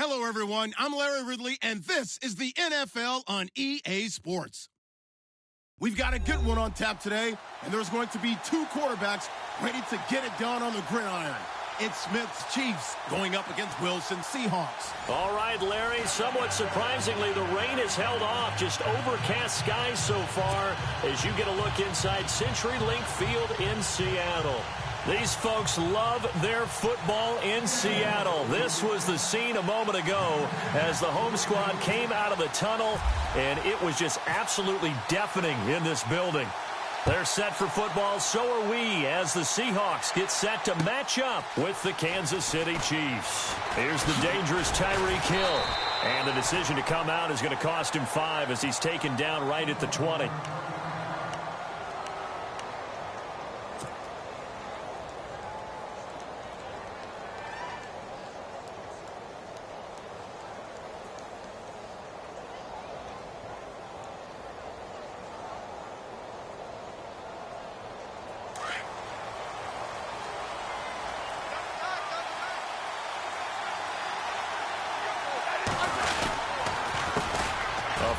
Hello, everyone. I'm Larry Ridley, and this is the NFL on EA Sports. We've got a good one on tap today, and there's going to be two quarterbacks ready to get it done on the gridiron. It's Smith's Chiefs going up against Wilson's Seahawks. All right, Larry, somewhat surprisingly, the rain has held off. Just overcast skies so far as you get a look inside CenturyLink Field in Seattle. These folks love their football in Seattle. This was the scene a moment ago as the home squad came out of the tunnel, and it was just absolutely deafening in this building. They're set for football, so are we, as the Seahawks get set to match up with the Kansas City Chiefs. Here's the dangerous Tyreek Hill, and the decision to come out is going to cost him 5 as he's taken down right at the 20.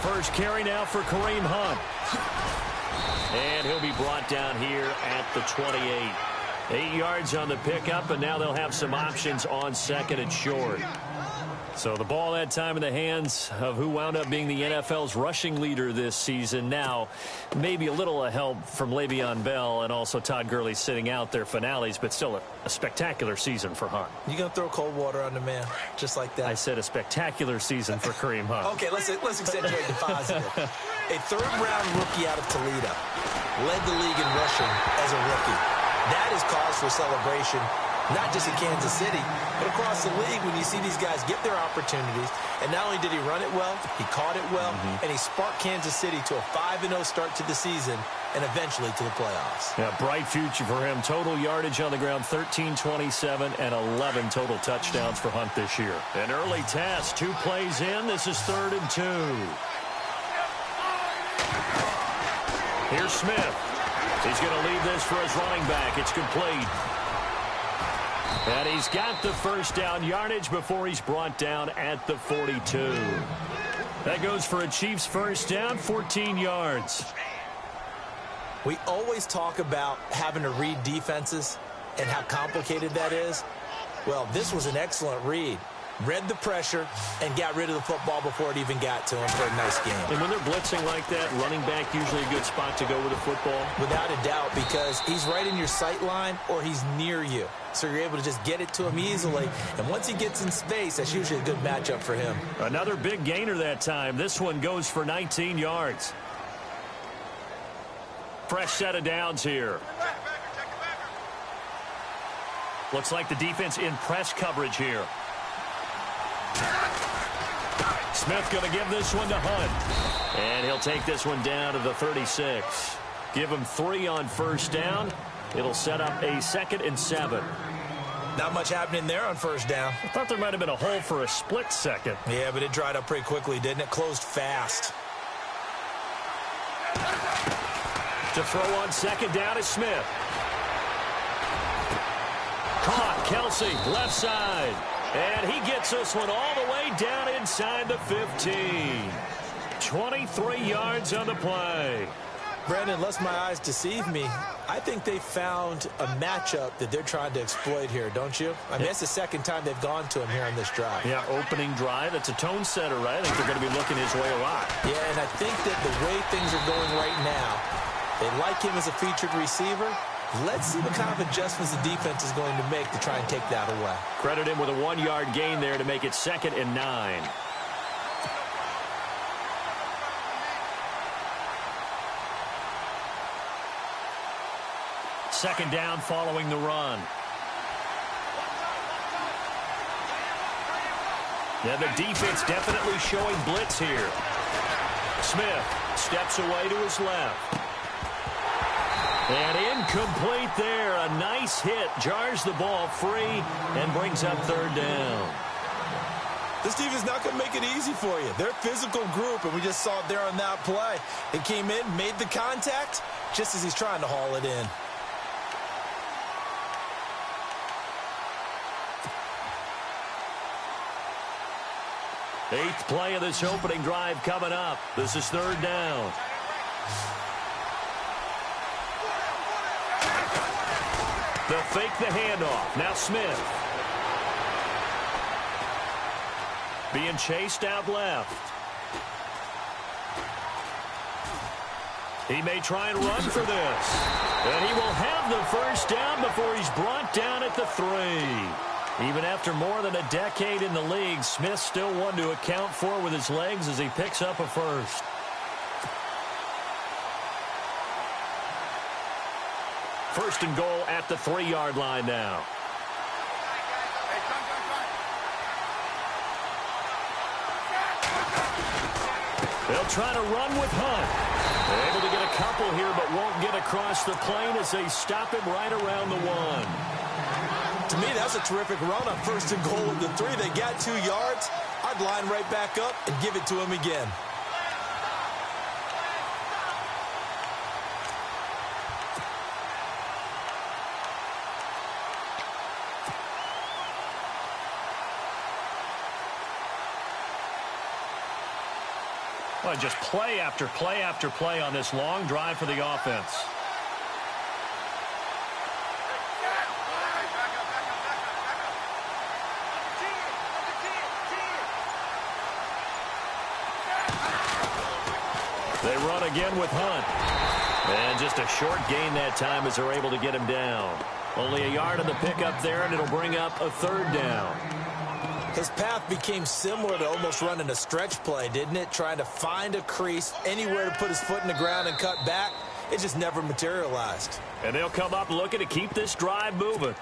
First carry now for Kareem Hunt. And he'll be brought down here at the 28. 8 yards on the pickup, and now they'll have some options on second and short. So the ball that time in the hands of who wound up being the NFL's rushing leader this season. Now, maybe a little help from Le'Veon Bell and also Todd Gurley sitting out their finales, but still a spectacular season for Hunt. You going to throw cold water on the man just like that? I said a spectacular season for Kareem Hunt. Okay, let's accentuate the positive. A third-round rookie out of Toledo led the league in rushing as a rookie. That is cause for celebration, not just in Kansas City, but across the league when you see these guys get their opportunities. And not only did he run it well, he caught it well, and he sparked Kansas City to a 5-0 start to the season and eventually to the playoffs. Yeah, bright future for him. Total yardage on the ground, 1327, and 11 total touchdowns for Hunt this year. An early test, 2 plays in. This is 3rd and 2. Here's Smith. He's going to leave this for his running back. It's complete. And he's got the first down yardage before he's brought down at the 42. That goes for a Chiefs first down, 14 yards. We always talk about having to read defenses and how complicated that is. Well, this was an excellent read. Read the pressure and got rid of the football before it even got to him for a nice game. And when they're blitzing like that, running back usually a good spot to go with the football? Without a doubt, because he's right in your sight line or he's near you. So you're able to just get it to him easily. And once he gets in space, that's usually a good matchup for him. Another big gainer that time. This one goes for 19 yards. Fresh set of downs here. Looks like the defense in press coverage here. Smith going to give this one to Hunt. And he'll take this one down to the 36. Give him 3 on first down. It'll set up a 2nd and 7. Not much happening there on first down. I thought there might have been a hole for a split second. Yeah, but it dried up pretty quickly, didn't it? Closed fast. To throw on second down is Smith. Caught. Kelsey, left side. And he gets this one all the way down inside the 15. 23 yards on the play. Brandon, unless my eyes deceive me, I think they found a matchup that they're trying to exploit here, don't you? I mean, that's the second time they've gone to him here on this drive. Yeah, opening drive. It's a tone setter, right? I think they're going to be looking his way a lot. Yeah, and I think that the way things are going right now, they like him as a featured receiver. Let's see what kind of adjustments the defense is going to make to try and take that away. Credit him with a 1-yard gain there to make it 2nd and 9. Second down following the run. Yeah, the defense definitely showing blitz here. Smith steps away to his left. And incomplete there. A nice hit. Jars the ball free and brings up 3rd down. This team is not going to make it easy for you. They're a physical group, and we just saw it there on that play. They came in, made the contact, just as he's trying to haul it in. Eighth play of this opening drive coming up. This is third down. They'll fake the handoff. Now Smith. Being chased out left. He may try and run for this. And he will have the first down before he's brought down at the 3. Even after more than a decade in the league, Smith still one to account for with his legs as he picks up a first. First and goal at the 3-yard line now. They'll try to run with Hunt. They're able to get a couple here, but won't get across the plane as they stop him right around the 1. To me, that's a terrific run on first and goal at the 3. They got 2 yards. I'd line right back up and give it to him again. Well, just play after play after play on this long drive for the offense. They run again with Hunt. And just a short gain that time as they're able to get him down. Only a yard on the pickup there, and it'll bring up a third down. His path became similar to almost running a stretch play, didn't it? Trying to find a crease, anywhere to put his foot in the ground and cut back. It just never materialized. And they'll come up looking to keep this drive moving.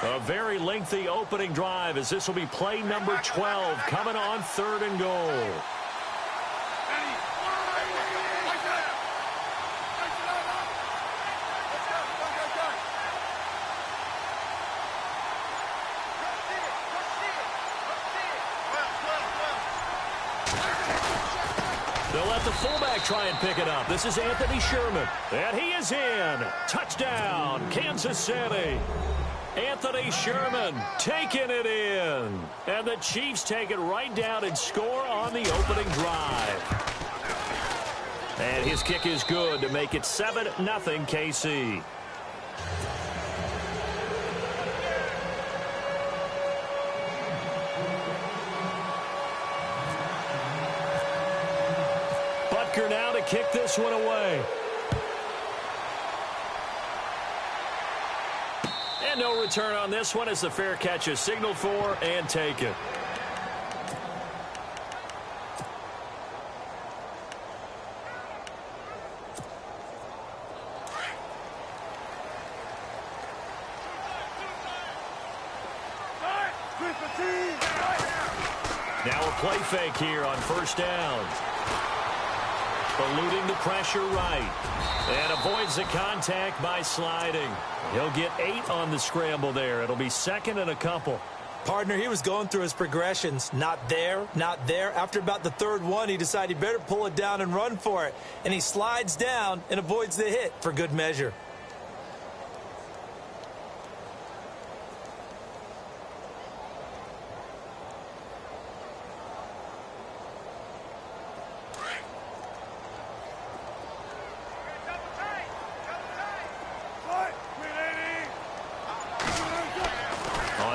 A very lengthy opening drive as this will be play number 12 coming on third and goal. They'll let the fullback try and pick it up. This is Anthony Sherman. And he is in. Touchdown, Kansas City. Anthony Sherman taking it in. And the Chiefs take it right down and score on the opening drive. And his kick is good to make it 7-0 KC. Butker now to kick this one away. And no return on this one as the fair catch is signaled for and taken. Now a play fake here on first down. Eluding the pressure right. And avoids the contact by sliding. He'll get 8 on the scramble there. It'll be second and a couple. Partner, he was going through his progressions. Not there, not there. After about the third one, he decided he better pull it down and run for it. And he slides down and avoids the hit for good measure.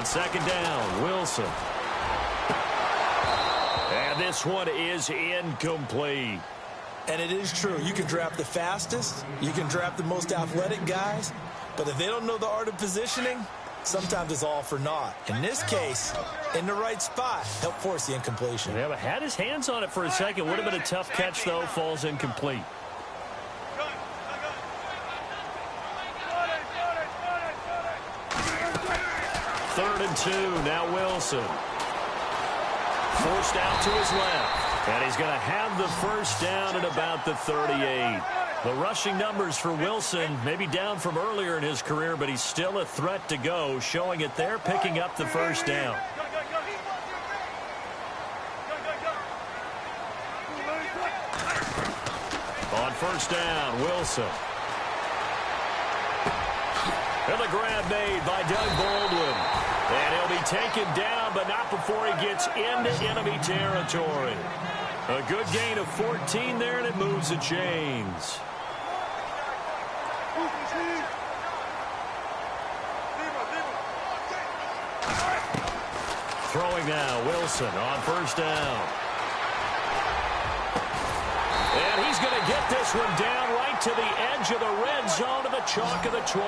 Second down, Wilson. And this one is incomplete. And it is true. You can draft the fastest. You can draft the most athletic guys. But if they don't know the art of positioning, sometimes it's all for naught. In this case, in the right spot, help force the incompletion. Yeah, but had his hands on it for a second. Would have been a tough catch, though. Falls incomplete. Third and 2, now Wilson. Forced out to his left. And he's going to have the first down at about the 38. The rushing numbers for Wilson maybe down from earlier in his career, but he's still a threat to go, showing it there, picking up the first down. first down. Wilson. And the grab made by Doug Baldwin. And he'll be taken down, but not before he gets into enemy territory. A good gain of 14 there, and it moves the chains. Throwing now, Wilson on first down. And he's going to get this one down right to the edge of the red zone to the chalk of the 20.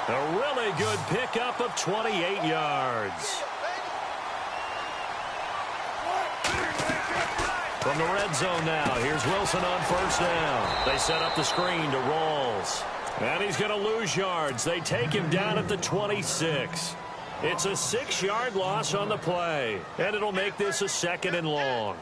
A really good pickup of 28 yards. From the red zone now, here's Wilson on first down. They set up the screen to Rawls. And he's going to lose yards. They take him down at the 26. It's a 6-yard loss on the play. And it'll make this a 2nd and long.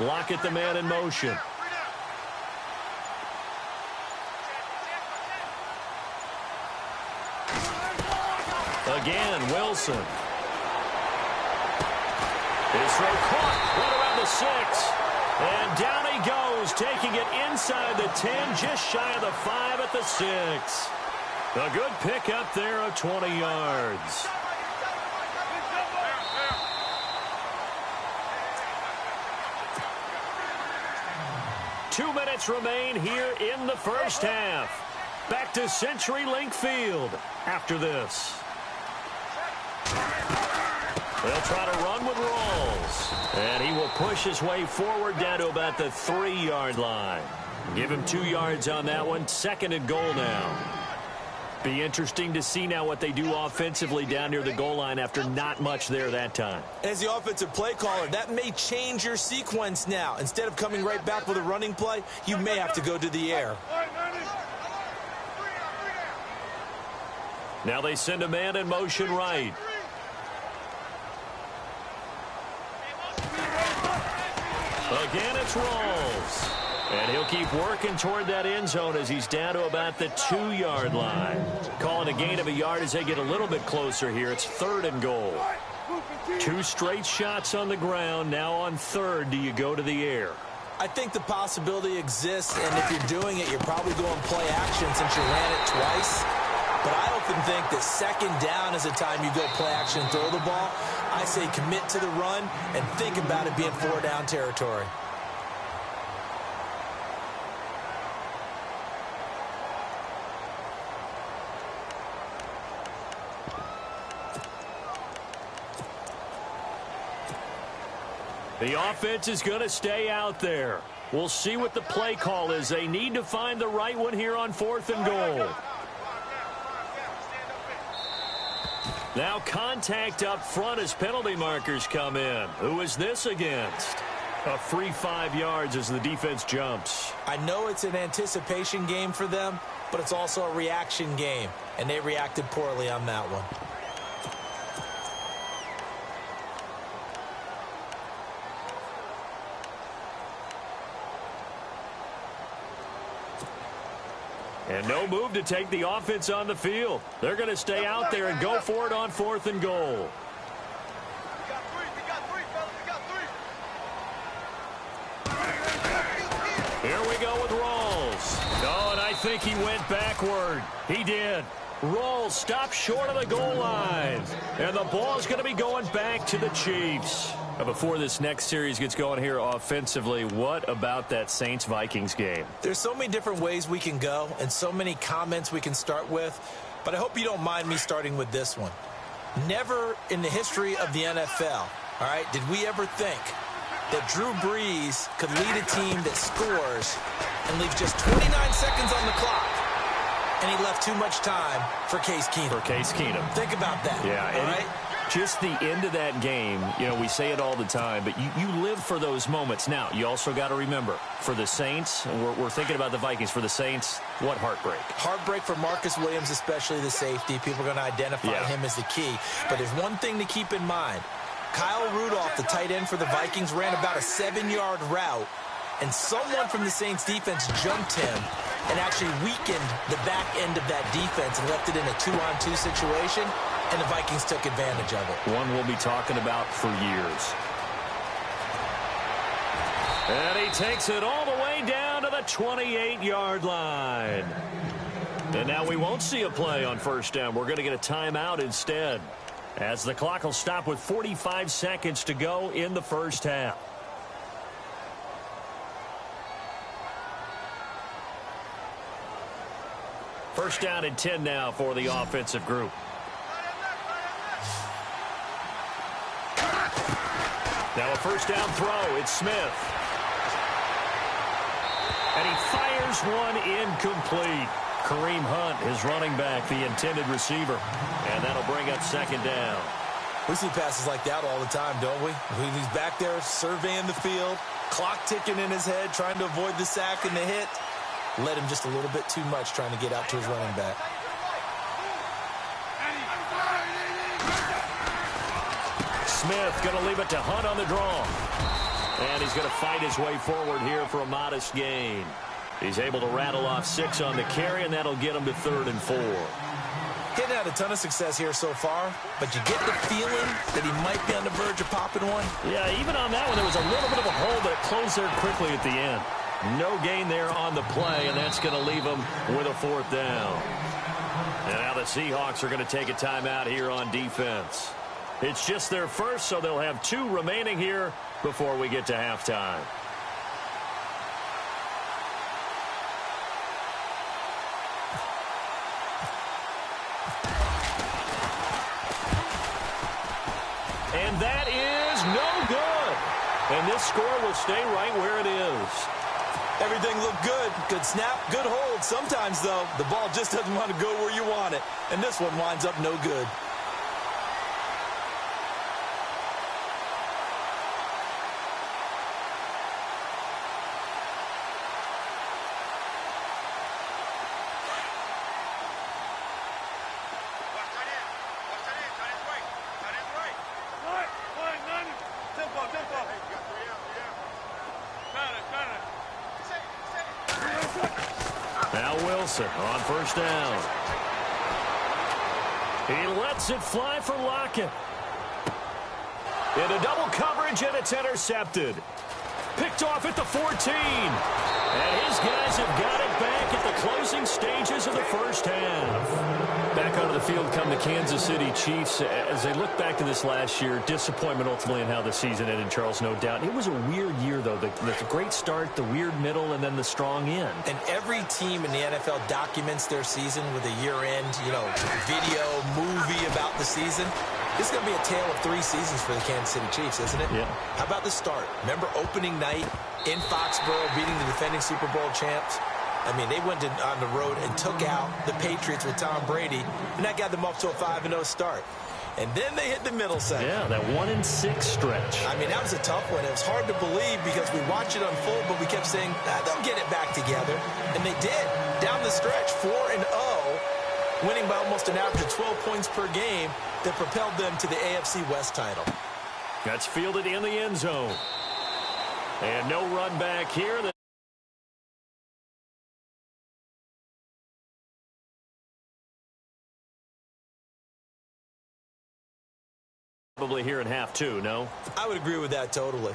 Lockett the man in motion. Again, Wilson. His throw caught right around the 6. And down he goes, taking it inside the 10, just shy of the 5 at the 6. A good pickup there of 20 yards. Two minutes remain here in the first half. Back to CenturyLink Field after this. They'll try to run with Rawls. And he will push his way forward down to about the 3-yard line. Give him 2 yards on that one. 2nd and goal now. Be interesting to see now what they do offensively down near the goal line after not much there that time. As the offensive play caller, that may change your sequence now. Instead of coming right back with a running play, you may have to go to the air. Now they send a man in motion right. Again, it's Rawls. And he'll keep working toward that end zone as he's down to about the 2-yard line. Calling a gain of a yard as they get a little bit closer here. It's 3rd and goal. 2 straight shots on the ground. Now on 3rd, do you go to the air? I think the possibility exists, and if you're doing it, you're probably going play action since you ran it twice. But I often think that 2nd down is the time you go play action and throw the ball. I say commit to the run and think about it being 4-down territory. The offense is going to stay out there. We'll see what the play call is. They need to find the right one here on 4th and goal. Now contact up front as penalty markers come in. Who is this against? A free 5 yards as the defense jumps. I know it's an anticipation game for them, but it's also a reaction game, and they reacted poorly on that one. And no move to take the offense on the field. They're going to stay out there and go for it on 4th and goal. Here we go with Rawls. Oh, and I think he went backward. He did. Rawls stopped short of the goal line. And the ball is going to be going back to the Chiefs. Before this next series gets going here offensively, what about that Saints-Vikings game? There's so many different ways we can go and so many comments we can start with, but I hope you don't mind me starting with this one. Never in the history of the NFL, all right, did we ever think that Drew Brees could lead a team that scores and leave just 29 seconds on the clock, and he left too much time for Case Keenum. Think about that, yeah, all right? Just the end of that game, you know, we say it all the time, but you live for those moments. Now, you also got to remember, for the Saints, and we're thinking about the Vikings, for the Saints, what heartbreak. Heartbreak for Marcus Williams, especially the safety. People are going to identify him as the key. But there's one thing to keep in mind. Kyle Rudolph, the tight end for the Vikings, ran about a 7-yard route, and someone from the Saints defense jumped him and actually weakened the back end of that defense and left it in a 2-on-2 situation, and the Vikings took advantage of it. One we'll be talking about for years. And he takes it all the way down to the 28-yard line. And now we won't see a play on first down. We're going to get a timeout instead, as the clock will stop with 45 seconds to go in the first half. First down and 10 now for the offensive group. Now a first down throw. It's Smith. And he fires one incomplete. Kareem Hunt, his running back, the intended receiver. And that'll bring up second down. We see passes like that all the time, don't we? He's back there surveying the field, clock ticking in his head, trying to avoid the sack and the hit. Led him just a little bit too much trying to get out to his running back. Smith going to leave it to Hunt on the draw. And he's going to fight his way forward here for a modest gain. He's able to rattle off 6 on the carry, and that'll get him to 3rd and 4. Hitting had a ton of success here so far, but you get the feeling that he might be on the verge of popping one. Yeah, even on that one, there was a little bit of a hole, but it closed there quickly at the end. No gain there on the play, and that's going to leave him with a 4th down. And now the Seahawks are going to take a timeout here on defense. It's just their first, so they'll have 2 remaining here before we get to halftime. And that is no good. And this score will stay right where it is. Everything looked good. Good snap, good hold. Sometimes, though, the ball just doesn't want to go where you want it. And this one winds up no good. Now Wilson on first down. He lets it fly for Lockett. Into double coverage, and it's intercepted. Picked off at the 14. And his guys have got it back at the closing stages of the first half. Back onto the field come the Kansas City Chiefs. As they look back to this last year, disappointment ultimately in how the season ended, Charles, no doubt. It was a weird year, though. The great start, the weird middle, and then the strong end. And every team in the NFL documents their season with a year-end, video, movie about the season. This is going to be a tale of 3 seasons for the Kansas City Chiefs, isn't it? Yeah. How about the start? Remember opening night in Foxborough, beating the defending Super Bowl champs? I mean, they went on the road and took out the Patriots with Tom Brady, and that got them up to a 5-0 start. And then they hit the middle segment. Yeah, that 1-6 stretch. I mean, that was a tough one. It was hard to believe because we watched it unfold, but we kept saying, they'll get it back together. And they did. Down the stretch, 4-0, winning by almost an average of 12 points per game that propelled them to the AFC West title. That's fielded in the end zone. And no run back here. Probably here in half 2, no? I would agree with that totally.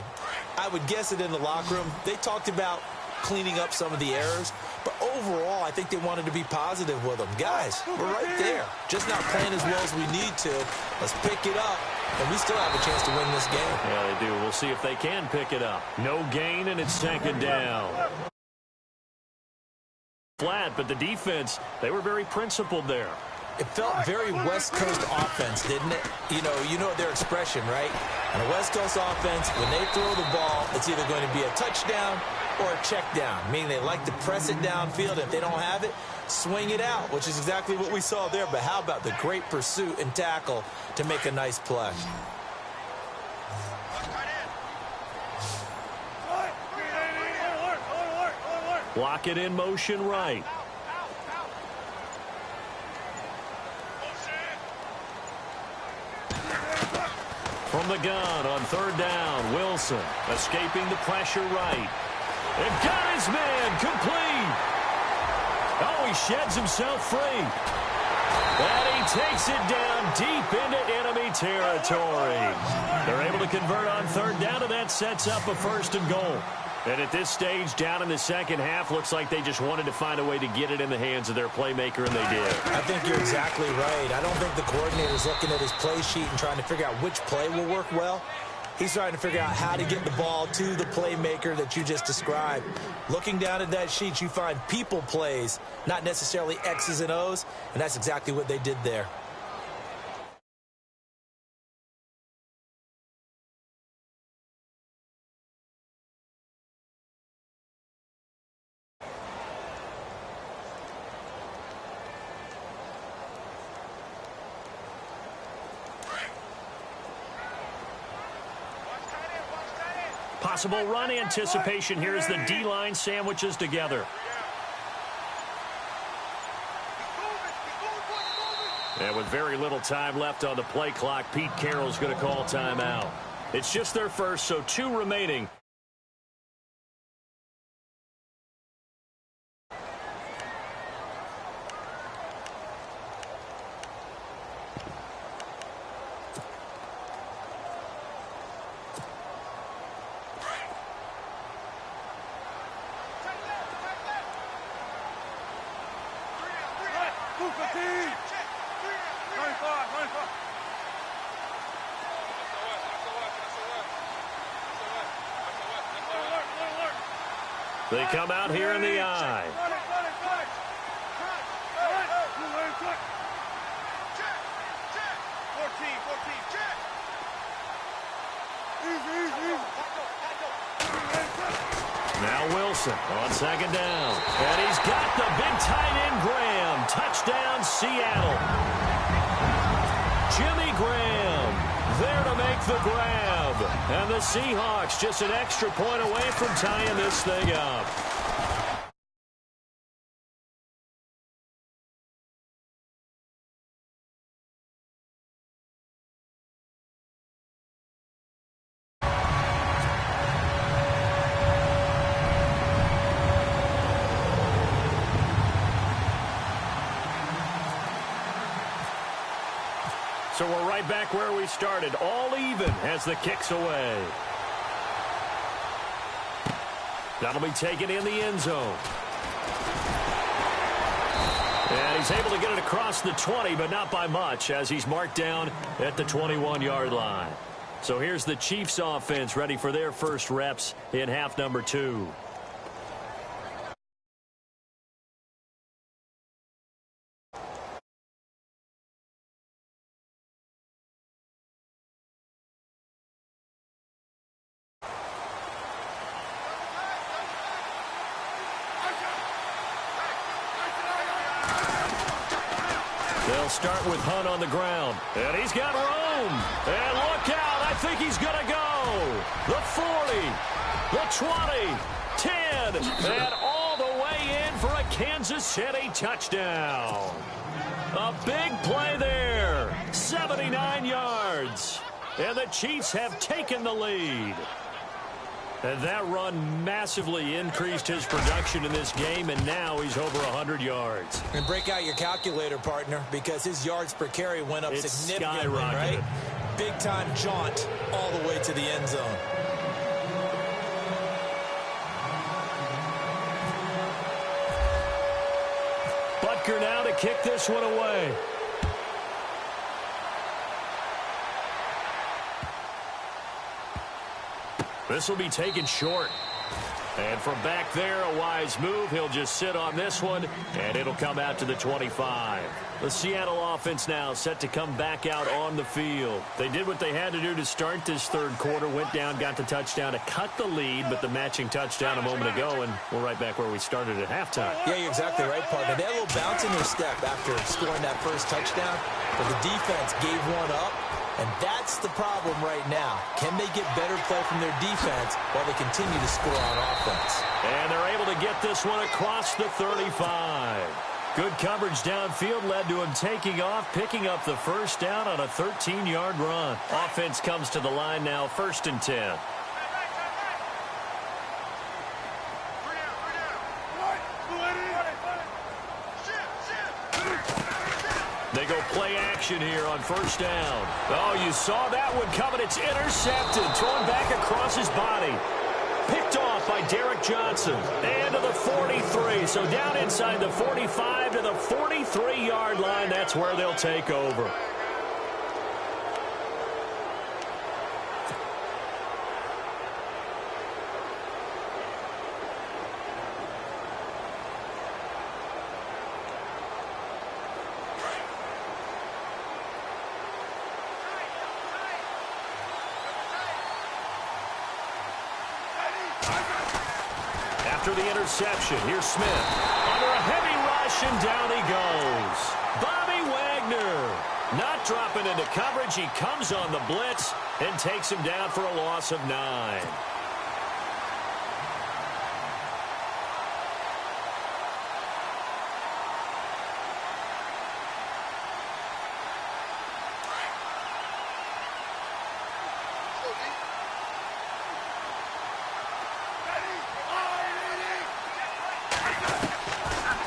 I would guess it in the locker room. They talked about cleaning up some of the errors, but overall, I think they wanted to be positive with them. Guys, we're right there. Just not playing as well as we need to. Let's pick it up, and we still have a chance to win this game. Yeah, they do. We'll see if they can pick it up. No gain, and it's 2nd down. Flat, but the defense, they were very principled there. It felt very West Coast offense, didn't it? You know their expression, right? On a West Coast offense, when they throw the ball, it's either going to be a touchdown or a check down, meaning they like to press it downfield. If they don't have it, swing it out, which is exactly what we saw there. But how about the great pursuit and tackle to make a nice play? Block it in motion right. From the gun on 3rd down, Wilson escaping the pressure right. And got his man complete. Oh, he sheds himself free. And he takes it down deep into enemy territory. They're able to convert on third down, and that sets up a 1st and goal. And at this stage, down in the second half, looks like they just wanted to find a way to get it in the hands of their playmaker, and they did. I think you're exactly right. I don't think the coordinator's looking at his play sheet and trying to figure out which play will work well. He's trying to figure out how to get the ball to the playmaker that you just described. Looking down at that sheet, you find people plays, not necessarily X's and O's, and that's exactly what they did there. Possible run anticipation here as the D-line sandwiches together. And with very little time left on the play clock, Pete Carroll's going to call timeout. It's just their first, so 2 remaining. They come out here in the eye. Now Wilson on 2nd down. And he's got the big tight end Graham. Touchdown, Seattle. Jimmy Graham there to make the grab. And the Seahawks just an extra point away from tying this thing up. So we're right back where we started, all even as the kick's away. That'll be taken in the end zone. And he's able to get it across the 20, but not by much, as he's marked down at the 21-yard line. So here's the Chiefs offense ready for their first reps in half number 2. They'll start with Hunt on the ground. And he's got room. And look out. I think he's going to go. The 40, the 20, 10, and all the way in for a Kansas City touchdown. A big play there. 79 yards. And the Chiefs have taken the lead. And that run massively increased his production in this game, and now he's over 100 yards. And break out your calculator, partner, because his yards per carry went up significantly, right? Big-time jaunt all the way to the end zone. Butker now to kick this one away. This will be taken short. And from back there, a wise move. He'll just sit on this one, and it'll come out to the 25. The Seattle offense now set to come back out on the field. They did what they had to do to start this third quarter, went down, got the touchdown to cut the lead, but the matching touchdown a moment ago, and we're right back where we started at halftime. Yeah, you're exactly right, partner. They had a little bounce in their step after scoring that first touchdown, but the defense gave one up. And that's the problem right now. Can they get better play from their defense while they continue to score on offense? And they're able to get this one across the 35. Good coverage downfield led to him taking off, picking up the first down on a 13-yard run. Offense comes to the line now, 1st and 10. action here on first down. Oh, you saw that one coming. It's intercepted. Thrown back across his body. Picked off by Derek Johnson. And to the 43. So down inside the 45 to the 43-yard line. That's where they'll take over. After the interception, here's Smith. Under a heavy rush, and down he goes. Bobby Wagner not dropping into coverage. He comes on the blitz and takes him down for a loss of 9.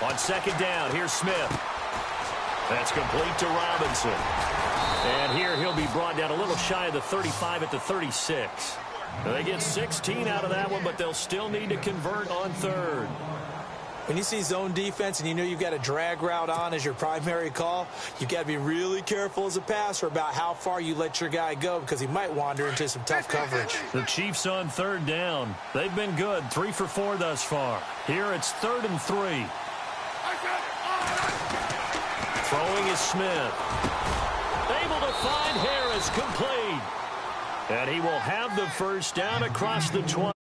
On second down, here's Smith. That's complete to Robinson. And here he'll be brought down a little shy of the 35 at the 36. They get 16 out of that one, but they'll still need to convert on third. When you see zone defense and you know you've got a drag route on as your primary call, you've got to be really careful as a passer about how far you let your guy go because he might wander into some tough coverage. The Chiefs on third down. They've been good, 3 for 4 thus far. Here it's 3rd and 3. Throwing is Smith. Able to find Harris, complete. And he will have the first down across the 20.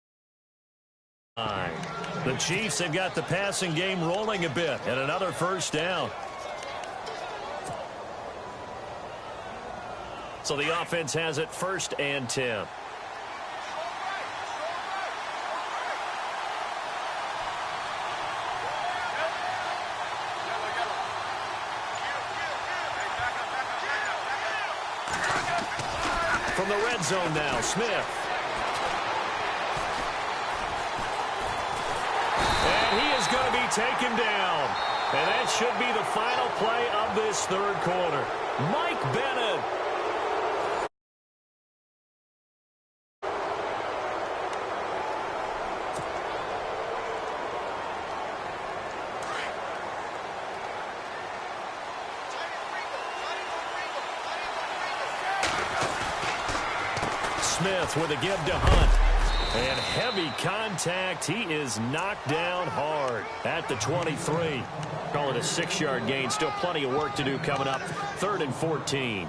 The Chiefs have got the passing game rolling a bit, and another first down. So the offense has it 1st and 10. From the red zone now, Smith. And he is going to be taken down. And that should be the final play of this third quarter. Mike Bennett. Smith with a give to Hunt. And heavy contact. He is knocked down hard at the 23. Call it a 6-yard gain. Still plenty of work to do coming up. 3rd and 14.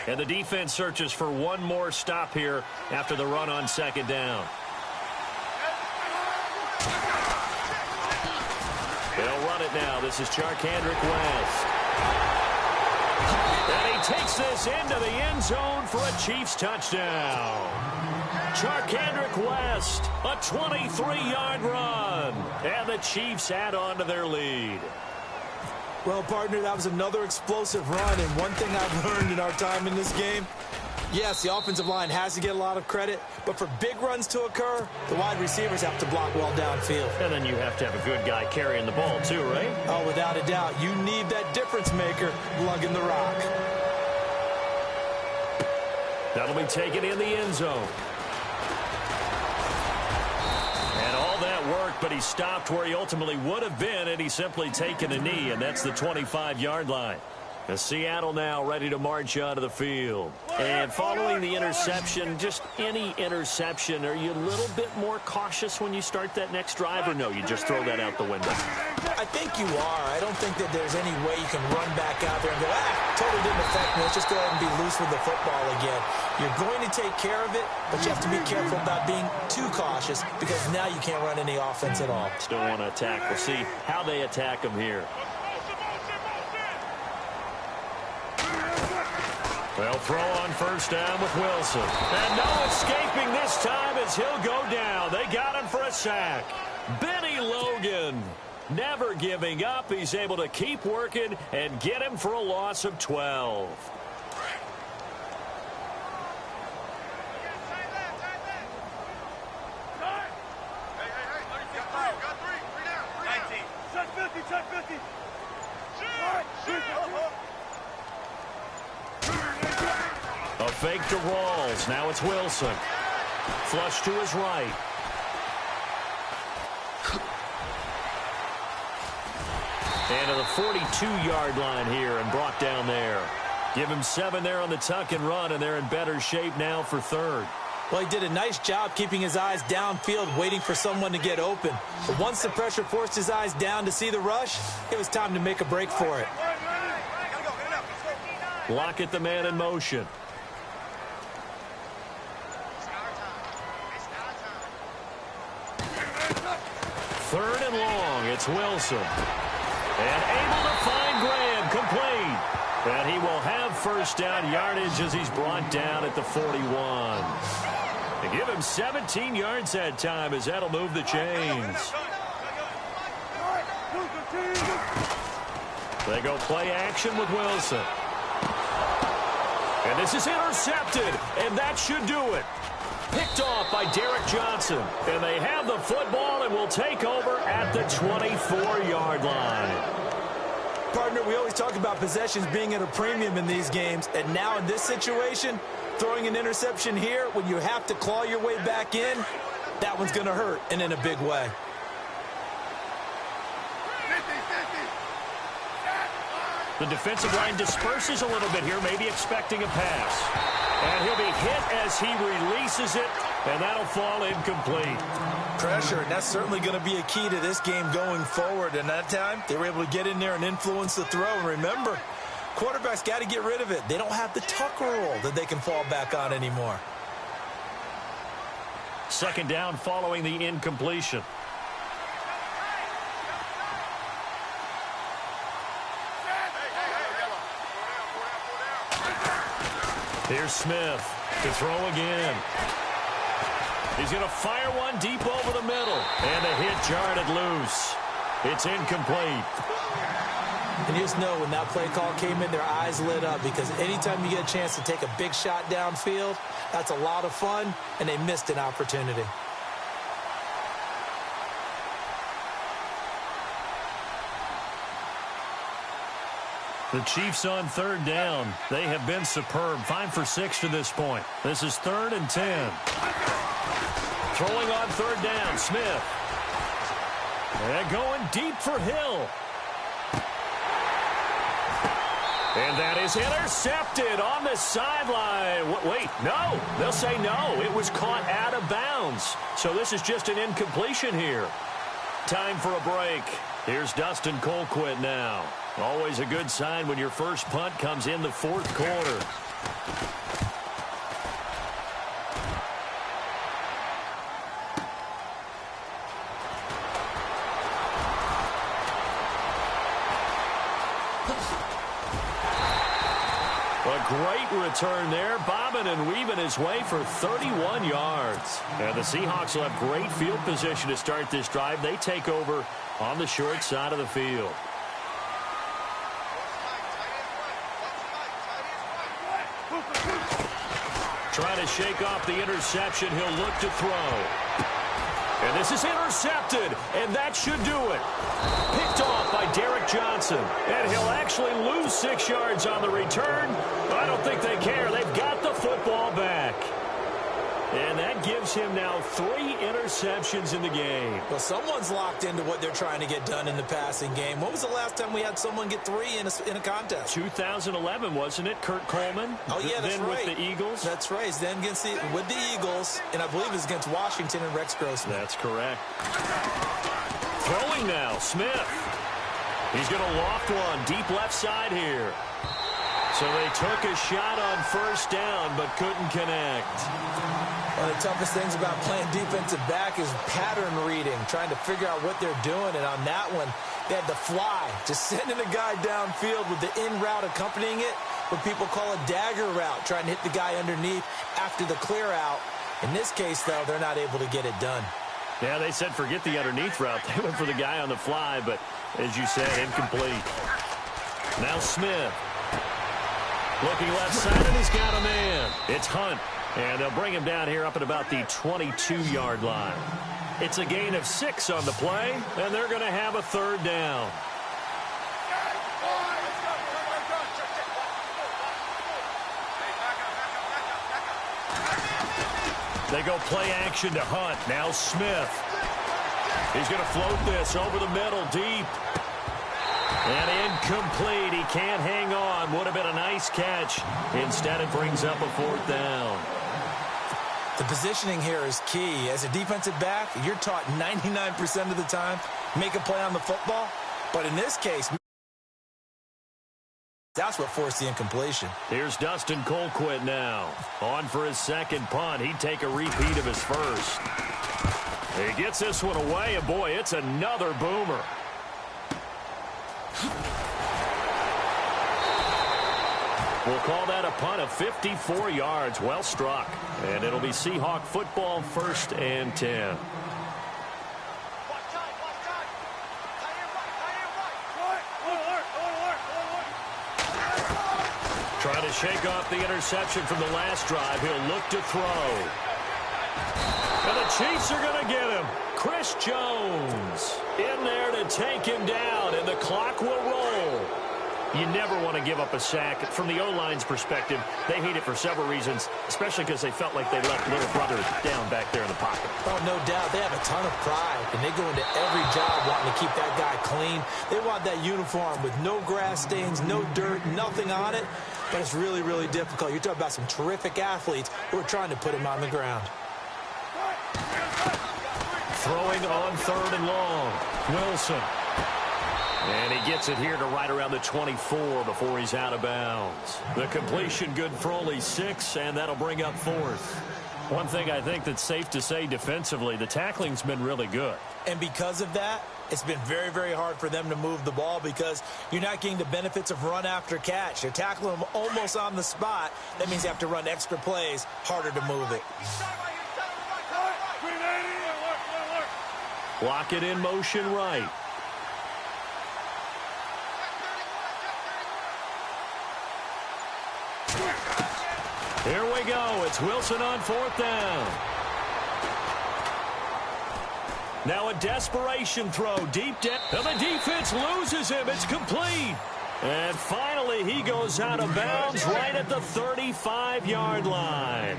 And the defense searches for one more stop here after the run on second down. They'll run it now. This is Charkandrick West. And he takes this into the end zone for a Chiefs touchdown. Charkandrick West, a 23-yard run. And the Chiefs add on to their lead. Well, partner, that was another explosive run. And one thing I've learned in our time in this game, yes, the offensive line has to get a lot of credit, but for big runs to occur, the wide receivers have to block well downfield. And then you have to have a good guy carrying the ball too, right? Oh, without a doubt. You need that difference maker lugging the rock. That'll be taken in the end zone. And all that work, but he stopped where he ultimately would have been, and he's simply taken a knee, and that's the 25-yard line. As Seattle now ready to march onto the field. And following the interception, just any interception, are you a little bit more cautious when you start that next drive, or no, you just throw that out the window? I think you are. I don't think that there's any way you can run back out there and go, totally didn't affect me. Let's just go ahead and be loose with the football again. You're going to take care of it, but you have to be careful about being too cautious because now you can't run any offense at all. Still want to attack. We'll see how they attack them here. They'll throw on first down with Wilson. And no escaping this time as he'll go down. They got him for a sack. Benny Logan never giving up. He's able to keep working and get him for a loss of 12. fake to Rawls. Now it's Wilson. Flush to his right. And to the 42-yard line here and brought down there. Give him 7 there on the tuck and run, and they're in better shape now for third. Well, he did a nice job keeping his eyes downfield, waiting for someone to get open. But once the pressure forced his eyes down to see the rush, it was time to make a break for it. Lockett the man in motion. Third and long, it's Wilson. And able to find Graham, complete. And he will have first down yardage as he's brought down at the 41. They give him 17 yards that time as that'll move the chains. They go play action with Wilson. And this is intercepted, and that should do it. Picked off by Derek Johnson. And they have the football and will take over at the 24-yard line. Partner, we always talk about possessions being at a premium in these games, and now in this situation, throwing an interception here when you have to claw your way back in, that one's going to hurt, and in a big way. The defensive line disperses a little bit here, maybe expecting a pass. And he'll be hit as he releases it, and that'll fall incomplete. Pressure, and that's certainly going to be a key to this game going forward. And that time, they were able to get in there and influence the throw. And remember, quarterbacks got to get rid of it. They don't have the tuck rule that they can fall back on anymore. Second down following the incompletion. Here's Smith to throw again. He's going to fire one deep over the middle. And a hit jarred loose. It's incomplete. And you just know when that play call came in, their eyes lit up, because anytime you get a chance to take a big shot downfield, that's a lot of fun, and they missed an opportunity. The Chiefs on third down. They have been superb. 5 for 6 to this point. This is 3rd and 10. Throwing on third down, Smith. And going deep for Hill. And that is intercepted on the sideline. Wait, no. They'll say no. It was caught out of bounds. So this is just an incompletion here. Time for a break. Here's Dustin Colquitt now. Always a good sign when your first punt comes in the 4th quarter. A great return there, bobbing and weaving his way for 31 yards. And the Seahawks will have great field position to start this drive. They take over on the short side of the field. Trying to shake off the interception. He'll look to throw. And this is intercepted, and that should do it. Picked off by Derek Johnson. And he'll actually lose 6 yards on the return. I don't think they care. They've got the football back. And that gives him now 3 interceptions in the game. Well, someone's locked into what they're trying to get done in the passing game. When was the last time we had someone get 3 in a contest? 2011, wasn't it? Kurt Coleman? Oh, yeah, that's then right. With the Eagles? That's right. Then with the Eagles, and I believe it's against Washington and Rex Grossman. That's correct. Throwing now, Smith. He's going to loft one deep left side here. So they took a shot on first down, but couldn't connect. One of the toughest things about playing defensive back is pattern reading, trying to figure out what they're doing. And on that one, they had to fly, just sending a guy downfield with the in route accompanying it, what people call a dagger route, trying to hit the guy underneath after the clear out. In this case, though, they're not able to get it done. Yeah, they said forget the underneath route. They went for the guy on the fly, but as you said, incomplete. Now Smith. Looking left side, and he's got a man. It's Hunt. And they'll bring him down here up at about the 22-yard line. It's a gain of 6 on the play, and they're going to have a third down. They go play action to Hunt. Now Smith. He's going to float this over the middle, deep. And incomplete. He can't hang on. Would have been a nice catch. Instead, it brings up a 4th down. The positioning here is key. As a defensive back, you're taught 99% of the time, make a play on the football. But in this case, that's what forced the incompletion. Here's Dustin Colquitt now. On for his second punt. He'd take a repeat of his first. He gets this one away, and boy, it's another boomer. We'll call that a punt of 54 yards. Well struck. And it'll be Seahawk football, 1st and 10. Trying to shake off the interception from the last drive. He'll look to throw. And the Chiefs are going to get him. Chris Jones in there to take him down, and the clock will roll. You never want to give up a sack. From the O-line's perspective, they hate it for several reasons, especially because they felt like they left little brother down back there in the pocket. Oh, no doubt. They have a ton of pride, and they go into every job wanting to keep that guy clean. They want that uniform with no grass stains, no dirt, nothing on it. But it's really, really difficult. You're talking about some terrific athletes who are trying to put him on the ground. Throwing on 3rd and long. Wilson. And he gets it here to right around the 24 before he's out of bounds. The completion good for only 6, and that'll bring up 4th. One thing I think that's safe to say defensively, the tackling's been really good. And because of that, it's been very, very hard for them to move the ball because you're not getting the benefits of run after catch. You're tackling them almost on the spot. That means you have to run extra plays, harder to move it. Block it in motion right. Here we go. It's Wilson on 4th down. Now a desperation throw deep down. And the defense loses him. It's complete. And finally he goes out of bounds right at the 35-yard line.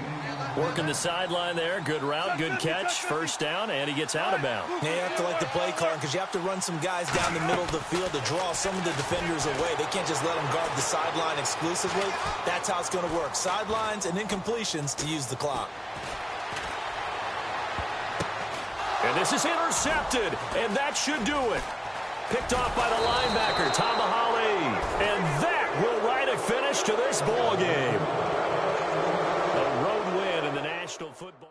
Working the sideline there. Good route, good catch. 1st down, and he gets out of bounds. Yeah, you have to like the play calling because you have to run some guys down the middle of the field to draw some of the defenders away. They can't just let them guard the sideline exclusively. That's how it's going to work. Sidelines and incompletions to use the clock. And this is intercepted, and that should do it. Picked off by the linebacker, Tamahali. And that will write a finish to this ball game. A road win in the National Football